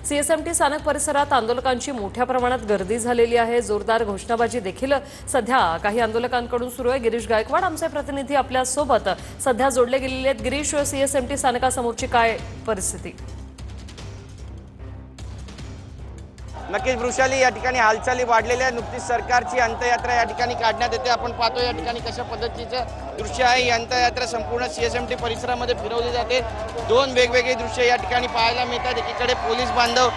CSMT स्थानक परिसरात आंदोलकांची मोठ्या प्रमाणात गर्दी झालेली आहे। जोरदार घोषणाबाजी देखील सध्या काही आंदोलकांकडून सुरू आहे। गिरीश गायकवाड आमचे प्रतिनिधी आपल्या सोबत सध्या जोडले गेलेले आहेत। गिरीश, सीएसएमटी स्थानकासमोरची काय परिस्थिती? नक्कीच वृषाली, या ठिकाणी हालचाली वाढलेल्या। नुकतीच सरकारची अंत्ययात्रा या ठिकाणी काढण्यात येते। आपण पाहतो या ठिकाणी कशा पद्धतीचं दृश्य आहे। ही अंत्ययात्रा संपूर्ण सीएसएमटी परिसरामध्ये फिरवली जाते। दोन वेगवेगळे दृश्य या ठिकाणी पाहायला मिळतात। एकीकडे पोलीस बांधव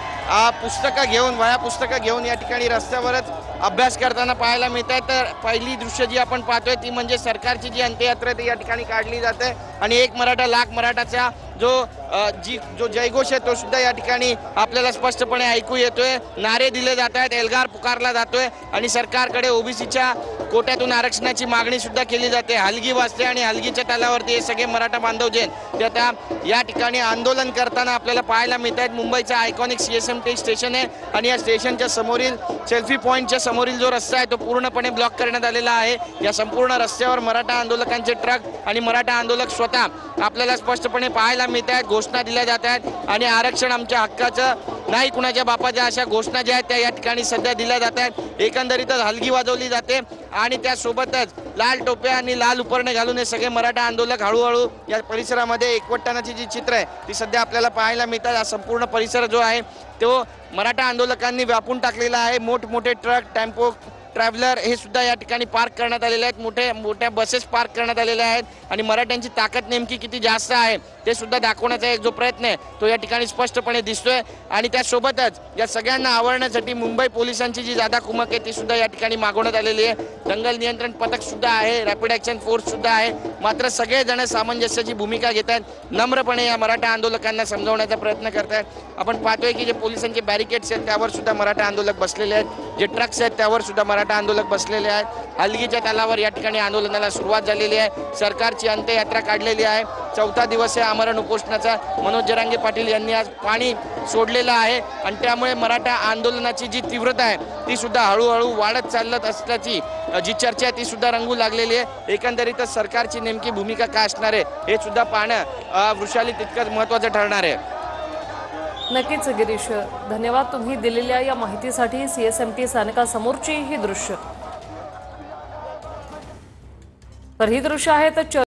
पुस्तकं घेऊन, वह्या पुस्तकं घेऊन या ठिकाणी रस्त्यावरच अभ्यास करताना पाहायला मिळतात। तर पहिली दृश्य जी आपण पाहतोय ती म्हणजे सरकारची जी अंत्ययात्रा ती या ठिकाणी काढली जाते आणि एक मराठा लाख मराठाचा जो जयघोष आहे तो सुद्धा या ठिकाणी आपल्याला स्पष्टपणे ऐकू येतोय। नारे दिले जात आहेत, एल्गार पुकारला जातोय आणि सरकारकडे ओबीसीच्या कोट्यातून आरक्षणाची मागणी सुद्धा केली जाते। हलगी वाजते आणि हलगीच्या तालावरती हे सगळे मराठा बांधव जे ते आता या ठिकाणी आंदोलन करताना आपल्याला पाहायला मिळत आहेत। मुंबईचा आयकॉनिक सीएसएमटी स्टेशन आहे आणि या स्टेशनच्या समोरील सेल्फी पॉईंटच्या समोरील जो रस्ता आहे तो पूर्णपणे ब्लॉक करण्यात आलेला आहे। या संपूर्ण रस्त्यावर मराठा आंदोलकांचे ट्रक आणि मराठा आंदोलक स्वतः आपल्याला स्पष्टपणे पाहायला मिळत आहेत। घोषणा दिल्या जात आहेत आणि आरक्षण आमच्या हक्काचं नाही, कुणाच्या बापाच्या, अशा घोषणा ज्या आहेत त्या या ठिकाणी सध्या दिल्या जात आहेत। एकंदरीतच हलगी वाजवली जाते आणि त्यासोबतच लाल टोप्या आणि लाल उपरणे घालून हे सगळे मराठा आंदोलक हळूहळू या परिसरामध्ये एकवटण्याची जी चित्र आहे ती सध्या आपल्याला पाहायला मिळतात। हा संपूर्ण परिसर जो आहे तो मराठा आंदोलकांनी व्यापून टाकलेला आहे। मोठमोठे ट्रक, टेम्पो, ट्रॅव्हलर हे सुद्धा या ठिकाणी पार्क करण्यात आलेले आहेत। मोठ्या बसेस पार्क करण्यात आलेल्या आहेत आणि मराठ्यांची ताकद नेमकी किती जास्त आहे ते सुद्धा दाखवण्याचा एक जो प्रयत्न आहे तो या ठिकाणी स्पष्टपणे दिसतोय। आणि त्यासोबतच या सगळ्यांना आवरण्यासाठी मुंबई पोलिसांची जी जादा कुमक आहे ती सुद्धा या ठिकाणी मागवण्यात आलेली आहे। दंगल नियंत्रण पथक सुद्धा आहे, रॅपिड ॲक्शन फोर्स सुद्धा आहे। मात्र सगळेजण सामंजस्याची भूमिका घेत आहेत, नम्रपणे या मराठा आंदोलकांना समजावण्याचा प्रयत्न करत आहेत। आपण पाहतोय की जे पोलिसांचे बॅरिकेड्स आहेत त्यावर सुद्धा मराठा आंदोलक बसलेले आहेत, जे ट्रक्स आहेत त्यावर सुद्धा मराठा आंदोलक बसलेले आहेत। हलगीच्या तालावर या ठिकाणी आंदोलनाला सुरुवात झालेली आहे। सरकारची अंत्ययात्रा काढलेली आहे। चौथा दिवस आहे आमरण उपोषणाचा। मनोज जरांगे पाटील यांनी आज पाणी सोडलेलं आहे आणि त्यामुळे मराठा आंदोलनाची जी तीव्रता आहे ती सुद्धा हळूहळू वाढत चालत असल्याची जी चर्चा आहे ती सुद्धा रंगू लागलेली आहे। एकंदरीतच सरकारची नेमकी भूमिका काय असणार आहे हे सुद्धा पाहणं वृषाली तितकंच महत्त्वाचं ठरणार आहे। नक्कीच गिरीश, धन्यवाद तुम्ही दिलेल्या या माहितीसाठी। सीएसएमटी स्थानकासमोरची ही दृश्य, तर ही दृश्य आहेत